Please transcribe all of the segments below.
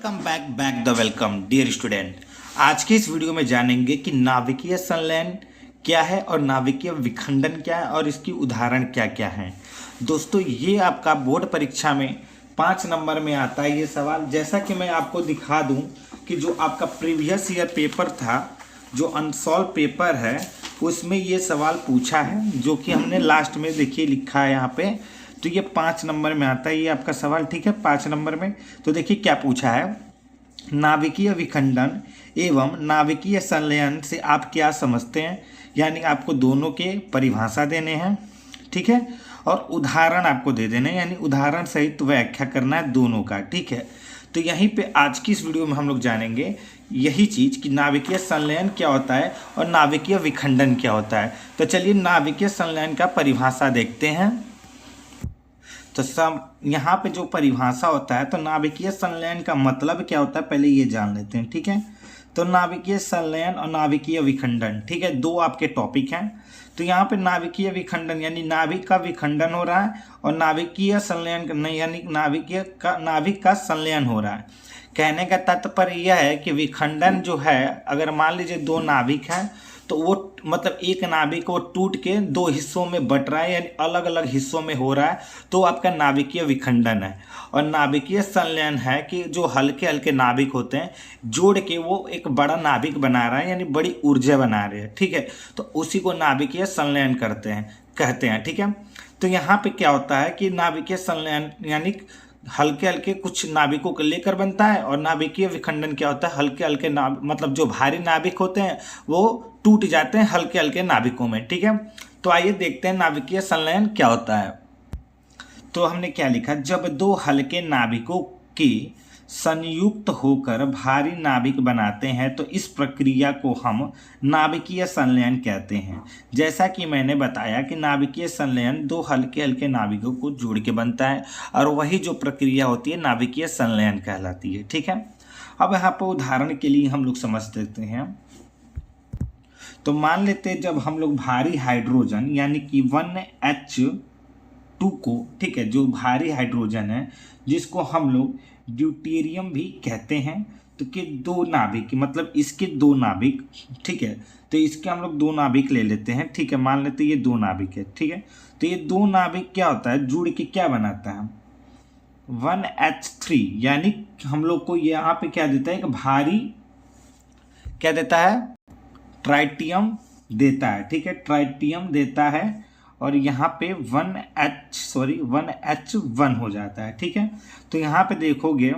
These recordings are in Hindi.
Back the welcome dear student. आज के इस वीडियो में जानेंगे कि नाभिकीय संलयन क्या है और नाभिकीय विखंडन क्या है और इसकी उदाहरण क्या क्या है। दोस्तों, ये आपका बोर्ड परीक्षा में 5 नंबर में आता है ये सवाल। जैसा कि मैं आपको दिखा दूं कि जो आपका प्रीवियस ईयर पेपर था, जो अनसॉल्व पेपर है, उसमें ये सवाल पूछा है, जो कि हमने लास्ट में देखिए लिखा है यहाँ पे। तो ये 5 नंबर में आता है ये आपका सवाल, ठीक है। 5 नंबर में तो देखिए क्या पूछा है। नाभिकीय विखंडन एवं नाभिकीय संलयन से आप क्या समझते हैं, यानी आपको दोनों के परिभाषा देने हैं, ठीक है, और उदाहरण आपको दे देने हैं, यानी उदाहरण सहित व्याख्या करना है दोनों का, ठीक है। तो यहीं पे आज की इस वीडियो में हम लोग जानेंगे यही चीज़ कि नाभिकीय संलयन क्या होता है और नाभिकीय विखंडन क्या होता है। तो चलिए नाभिकीय संलयन का परिभाषा देखते हैं। तो सब यहाँ पे जो परिभाषा होता है, तो नाभिकीय संलयन का मतलब क्या होता है पहले ये जान लेते हैं, ठीक है। तो नाभिकीय संलयन और नाभिकीय विखंडन, ठीक है, दो आपके टॉपिक हैं। तो यहाँ पे नाभिकीय विखंडन यानी नाभिक का विखंडन हो रहा है और नाभिकीय संलयन यानी नाभिक का संलयन हो रहा है। कहने का तात्पर्य यह है कि विखंडन जो है, अगर मान लीजिए दो नाभिक हैं तो वो मतलब एक नाभिक वो टूट के दो हिस्सों में बट रहा है, यानी अलग अलग हिस्सों में हो रहा है, तो आपका नाभिकीय विखंडन है। और नाभिकीय संलयन है कि जो हल्के हल्के नाभिक होते हैं जोड़ के वो एक बड़ा नाभिक बना रहा है, यानी बड़ी ऊर्जा बना रहे हैं, ठीक है। तो उसी को नाभिकीय संलयन कहते हैं, ठीक है। तो यहाँ पे क्या होता है कि नाभिकीय संलयन यानी हल्के हल्के कुछ नाभिकों को लेकर बनता है, और नाभिकीय विखंडन क्या होता है, हल्के हल्के मतलब जो भारी नाभिक होते हैं वो टूट जाते हैं हल्के हल्के नाभिकों में, ठीक है। तो आइए देखते हैं नाभिकीय संलयन क्या होता है। तो हमने क्या लिखा, जब दो हल्के नाभिकों की संयुक्त होकर भारी नाभिक बनाते हैं तो इस प्रक्रिया को हम नाभिकीय संलयन कहते हैं। जैसा कि मैंने बताया कि नाभिकीय संलयन दो हल्के हल्के नाभिकों को जोड़ के बनता है, और वही जो प्रक्रिया होती है नाभिकीय संलयन कहलाती है, ठीक है। अब यहाँ पर उदाहरण के लिए हम लोग समझ लेते हैं। तो मान लेते हैं जब हम लोग भारी हाइड्रोजन यानी कि 1H2 को, ठीक है, जो भारी हाइड्रोजन है जिसको हम लोग ड्यूटेरियम भी कहते हैं, तो कि दो नाभिक मतलब इसके दो नाभिक, ठीक है। तो इसके हम लोग दो नाभिक ले लेते हैं, ठीक है, मान लेते हैं ये दो नाभिक है, ठीक है। तो ये दो नाभिक क्या होता है, जुड़ के क्या बनाता है, 1H3, यानी हम लोग को यहाँ पे क्या देता है, एक भारी क्या देता है, ट्राइटियम देता है, ठीक है, ट्राइटियम देता है। और यहाँ पे 1H1 हो जाता है, ठीक है। तो यहाँ पे देखोगे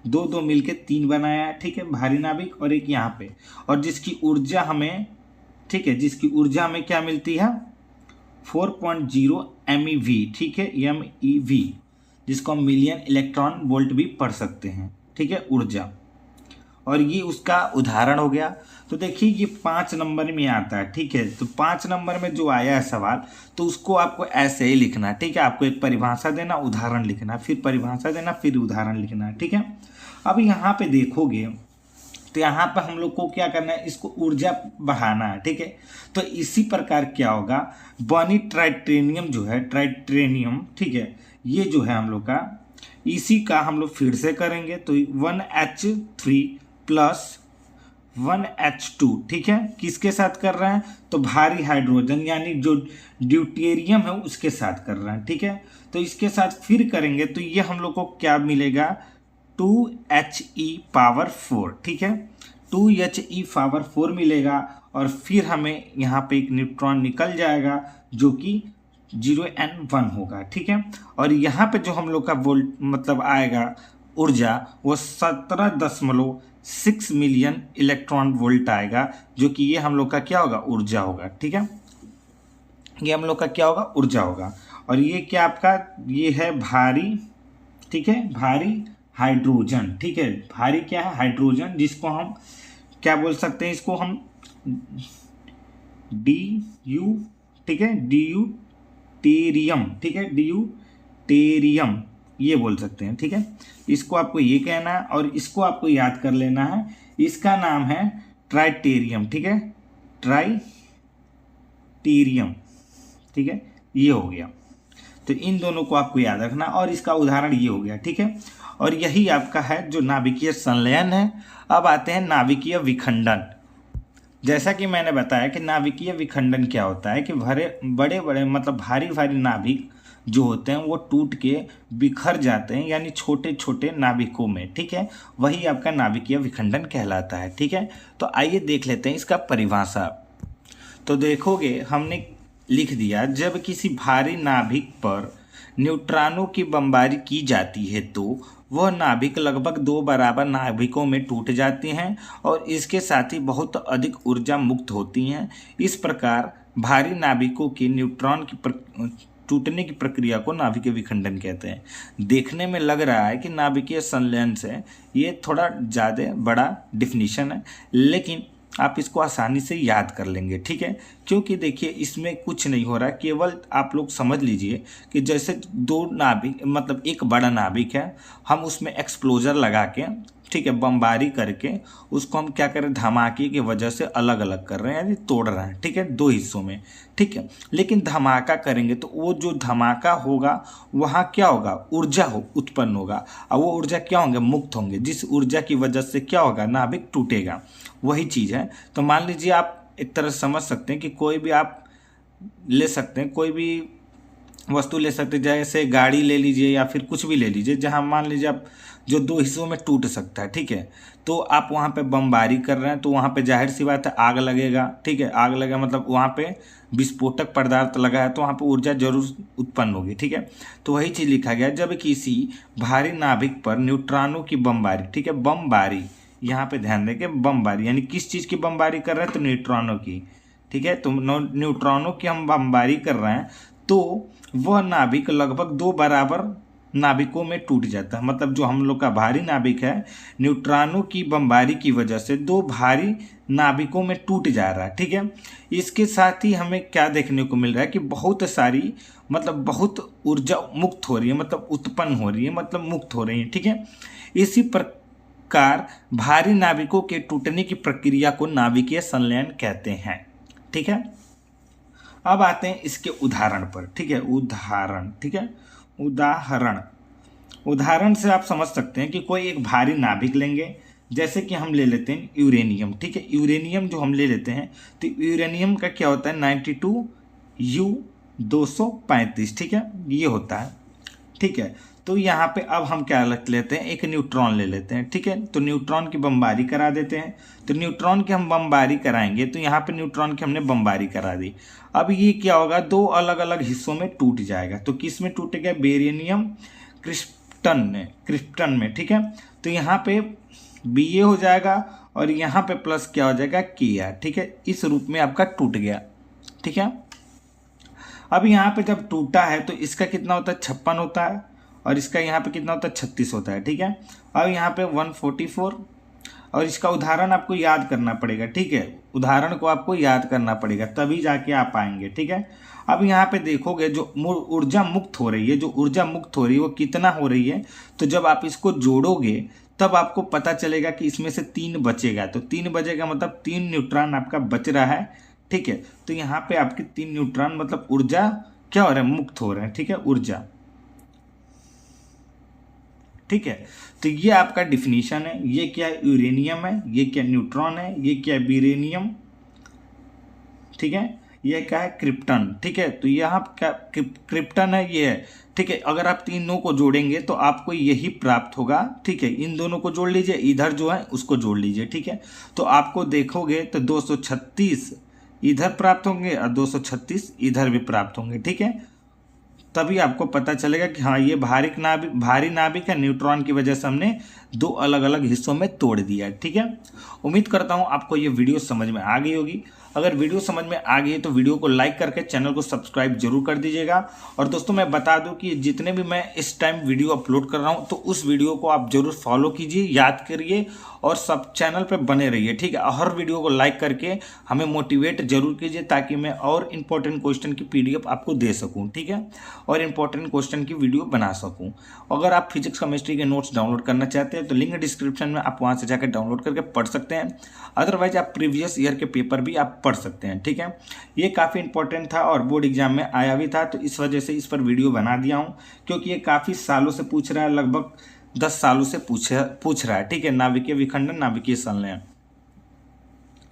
दो दो मिलके 3 बनाया है, ठीक है, भारी नाभिक, और एक यहाँ पे, और जिसकी ऊर्जा हमें, ठीक है, जिसकी ऊर्जा हमें क्या मिलती है 4.0 MeV, ठीक है, MeV, जिसको हम मिलियन इलेक्ट्रॉन वोल्ट भी पढ़ सकते हैं, ठीक है, ऊर्जा। और ये उसका उदाहरण हो गया। तो देखिए ये 5 नंबर में आता है, ठीक है। तो 5 नंबर में जो आया है सवाल, तो उसको आपको ऐसे ही लिखना है, ठीक है। आपको एक परिभाषा देना, उदाहरण लिखना, फिर परिभाषा देना, फिर उदाहरण लिखना है, ठीक है। अब यहाँ पे देखोगे तो यहाँ पे हम लोग को क्या करना है, इसको ऊर्जा बढ़ाना है, ठीक है। तो इसी प्रकार क्या होगा, बनी ट्राइटेनियम जो है, ट्राइटेनियम, ठीक है, ये जो है हम लोग का, इसी का हम लोग फिर से करेंगे। तो 1H3 प्लस 1H2, ठीक है, किसके साथ कर रहे हैं, तो भारी हाइड्रोजन यानी जो ड्यूटेरियम है उसके साथ कर रहे हैं, ठीक है। तो इसके साथ फिर करेंगे तो ये हम लोग को क्या मिलेगा, 2He⁴, ठीक है, 2He⁴ मिलेगा। और फिर हमें यहाँ पे एक न्यूट्रॉन निकल जाएगा जो कि 0N1 होगा, ठीक है। और यहाँ पे जो हम लोग का वोल्ट मतलब आएगा ऊर्जा, वो 17.6 मिलियन इलेक्ट्रॉन वोल्ट आएगा, जो कि ये हम लोग का क्या होगा, ऊर्जा होगा, ठीक है। ये हम लोग का क्या होगा, ऊर्जा होगा। और ये क्या आपका, ये है भारी, ठीक है, भारी हाइड्रोजन, ठीक है, भारी क्या है, हाइड्रोजन, जिसको हम क्या बोल सकते हैं, इसको हम DU, ठीक है, ड्यूटेरियम, ठीक है, ड्यूटेरियम ये बोल सकते हैं, ठीक है। इसको आपको ये कहना है और इसको आपको याद कर लेना है, इसका नाम है ट्राइटेरियम, ठीक है, ट्राइटेरियम, ठीक है, ये हो गया। तो इन दोनों को आपको याद रखना, और इसका उदाहरण ये हो गया, ठीक है। और यही आपका है जो नाभिकीय संलयन है। अब आते हैं नाभिकीय विखंडन। जैसा कि मैंने बताया कि नाभिकीय विखंडन क्या होता है कि बड़े बड़े मतलब भारी भारी नाभिक जो होते हैं वो टूट के बिखर जाते हैं, यानी छोटे छोटे नाभिकों में, ठीक है। वही आपका नाभिकीय विखंडन कहलाता है, ठीक है। तो आइए देख लेते हैं इसका परिभाषा। तो देखोगे हमने लिख दिया, जब किसी भारी नाभिक पर न्यूट्रॉनों की बमबारी की जाती है तो वह नाभिक लगभग 2 बराबर नाभिकों में टूट जाती हैं और इसके साथ ही बहुत अधिक ऊर्जा मुक्त होती हैं। इस प्रकार भारी नाभिकों के न्यूट्रॉन की टूटने की प्रक्रिया को नाभिकीय विखंडन कहते हैं। देखने में लग रहा है कि नाभिकीय संलयन से ये थोड़ा ज़्यादा बड़ा डिफिनीशन है, लेकिन आप इसको आसानी से याद कर लेंगे, ठीक है। क्योंकि देखिए इसमें कुछ नहीं हो रहा, केवल आप लोग समझ लीजिए कि जैसे 2 नाभिक मतलब एक बड़ा नाभिक है, हम उसमें एक्सप्लोजर लगा के, ठीक है, बमबारी करके उसको हम क्या करें, धमाके की वजह से अलग अलग कर रहे हैं, यानी तोड़ रहे हैं, ठीक है, 2 हिस्सों में, ठीक है। लेकिन धमाका करेंगे तो वो जो धमाका होगा वहाँ क्या होगा, ऊर्जा उत्पन्न होगा, और वो ऊर्जा क्या होंगे, मुक्त होंगे, जिस ऊर्जा की वजह से क्या होगा, नाभिक टूटेगा। वही चीज़ है। तो मान लीजिए आप एक तरह समझ सकते हैं कि कोई भी आप ले सकते हैं, कोई भी वस्तु ले सकते हैं, जैसे गाड़ी ले लीजिए या फिर कुछ भी ले लीजिए, जहां मान लीजिए आप जो 2 हिस्सों में टूट सकता है, ठीक है। तो आप वहां पे बमबारी कर रहे हैं तो वहां पे जाहिर सी बात है आग लगेगा, ठीक है। आग लगेगा मतलब वहां पे विस्फोटक पदार्थ लगा है तो वहां पे ऊर्जा जरूर उत्पन्न होगी, ठीक है। तो वही चीज़ लिखा गया, जब किसी भारी नाभिक पर न्यूट्रॉनों की बमबारी, ठीक है, बमबारी, यहाँ पे ध्यान दें कि बमबारी यानी किस चीज़ की बमबारी कर रहे हैं, तो न्यूट्रॉनों की, ठीक है। तो न्यूट्रॉनों की हम बमबारी कर रहे हैं तो वह नाभिक लगभग 2 बराबर नाभिकों में टूट जाता है। मतलब जो हम लोग का भारी नाभिक है, न्यूट्रॉनों की बमबारी की वजह से 2 भारी नाभिकों में टूट जा रहा है, ठीक है। इसके साथ ही हमें क्या देखने को मिल रहा है कि बहुत सारी मतलब बहुत ऊर्जा मुक्त हो रही है, मतलब उत्पन्न हो रही है, मतलब मुक्त हो रही है, ठीक है। इसी प्रकार भारी नाभिकों के टूटने की प्रक्रिया को नाभिकीय संलयन कहते हैं, ठीक है। अब आते हैं इसके उदाहरण पर, ठीक है। उदाहरण, ठीक है, उदाहरण से आप समझ सकते हैं कि कोई एक भारी नाभिक लेंगे, जैसे कि हम ले लेते हैं यूरेनियम, ठीक है। यूरेनियम जो हम ले लेते हैं तो यूरेनियम का क्या होता है, 92U235, ठीक है, ये होता है, ठीक है। तो यहाँ पे अब हम क्या रख लेते हैं, एक न्यूट्रॉन ले लेते हैं, ठीक है। तो न्यूट्रॉन की बमबारी करा देते हैं। तो न्यूट्रॉन की हम बमबारी कराएंगे तो यहाँ पे न्यूट्रॉन की हमने बमबारी करा दी। अब ये क्या होगा, 2 अलग अलग हिस्सों में टूट जाएगा। तो किस में टूटेगा, बेरियम क्रिप्टन में, ठीक है। तो यहाँ पे Ba हो जाएगा और यहाँ पे प्लस क्या हो जाएगा, Kr, ठीक है। इस रूप में आपका टूट गया, ठीक है। अब यहाँ पे जब टूटा है तो इसका कितना होता है, 56 होता है, और इसका यहाँ पे कितना होता है, 36 होता है, ठीक है। अब यहाँ पे 144, और इसका उदाहरण आपको याद करना पड़ेगा, ठीक है। उदाहरण को आपको याद करना पड़ेगा तभी जाके आप पाएंगे, ठीक है। अब यहाँ पे देखोगे जो ऊर्जा मुक्त हो रही है, जो ऊर्जा मुक्त हो रही है वो कितना हो रही है, तो जब आप इसको जोड़ोगे तब आपको पता चलेगा कि इसमें से 3 बचेगा। तो 3 बचेगा मतलब 3 न्यूट्रॉन आपका बच रहा है, ठीक है। तो यहाँ पे आपके 3 न्यूट्रॉन मतलब ऊर्जा क्या हो रहा है, मुक्त हो रहे हैं, ठीक है, ऊर्जा, ठीक है। तो ये आपका डिफिनीशन है। ये क्या है, यूरेनियम है, ये क्या न्यूट्रॉन है, ये क्या है, बेरियम, ठीक है, ये क्या है, क्रिप्टन, ठीक है। तो यहाँ क्या क्रिप्टन है, ये है, ठीक है। अगर आप तीनों को जोड़ेंगे तो आपको यही प्राप्त होगा, ठीक है। इन दोनों को जोड़ लीजिए, इधर जो है उसको जोड़ लीजिए, ठीक है। तो आपको देखोगे तो 236 इधर प्राप्त होंगे और 236 इधर भी प्राप्त होंगे, ठीक है। तभी आपको पता चलेगा कि हाँ ये भारी नाभिक है, न्यूट्रॉन की वजह से हमने 2 अलग अलग हिस्सों में तोड़ दिया, ठीक है। उम्मीद करता हूँ आपको ये वीडियो समझ में आ गई होगी। अगर वीडियो समझ में आ गई है तो वीडियो को लाइक करके चैनल को सब्सक्राइब जरूर कर दीजिएगा। और दोस्तों मैं बता दूं कि जितने भी मैं इस टाइम वीडियो अपलोड कर रहा हूं तो उस वीडियो को आप जरूर फॉलो कीजिए, याद करिए और सब चैनल पे बने रहिए, ठीक है। हर वीडियो को लाइक करके हमें मोटिवेट जरूर कीजिए ताकि मैं और इंपॉर्टेंट क्वेश्चन की PDF आपको दे सकूँ, ठीक है, और इंपॉर्टेंट क्वेश्चन की वीडियो बना सकूँ। अगर आप फिजिक्स केमिस्ट्री के नोट्स डाउनलोड करना चाहते हैं तो लिंक डिस्क्रिप्शन में, आप वहाँ से जाकर डाउनलोड करके पढ़ सकते हैं। अदरवाइज आप प्रीवियस ईयर के पेपर भी आप पढ़ सकते हैं। ठीक है, ये काफ़ी इंपॉर्टेंट था और बोर्ड एग्जाम में आया भी था, तो इस वजह से इस पर वीडियो बना दिया हूँ, क्योंकि ये काफ़ी सालों से पूछ रहा है, लगभग 10 सालों से पूछ रहा है। ठीक है, नाभिकीय विखंडन, नाभिकीय संलयन।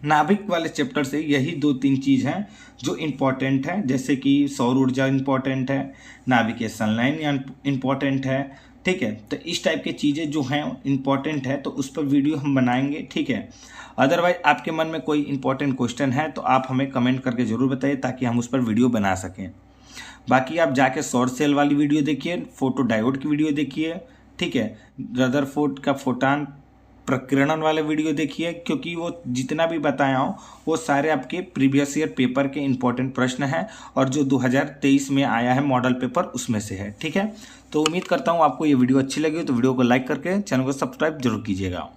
नाभिक वाले चैप्टर से यही 2-3 चीज़ हैं जो इम्पोर्टेंट है, जैसे कि सौर ऊर्जा इम्पोर्टेंट है, नाभिकीय संलयन इम्पोर्टेंट है। ठीक है, तो इस टाइप की चीज़ें जो हैं इम्पोर्टेंट है, तो उस पर वीडियो हम बनाएंगे। ठीक है, अदरवाइज आपके मन में कोई इम्पोर्टेंट क्वेश्चन है तो आप हमें कमेंट करके ज़रूर बताइए, ताकि हम उस पर वीडियो बना सकें। बाकी आप जाके सौर सेल वाली वीडियो देखिए, फोटो डायोड की वीडियो देखिए। ठीक है, रदरफोर्ड का फोटान प्रकीर्णन वाले वीडियो देखिए, क्योंकि वो जितना भी बताया हूँ वो सारे आपके प्रीवियस ईयर पेपर के इंपॉर्टेंट प्रश्न हैं, और जो 2023 में आया है मॉडल पेपर उसमें से है। ठीक है, तो उम्मीद करता हूँ आपको ये वीडियो अच्छी लगी हो, तो वीडियो को लाइक करके चैनल को सब्सक्राइब जरूर कीजिएगा।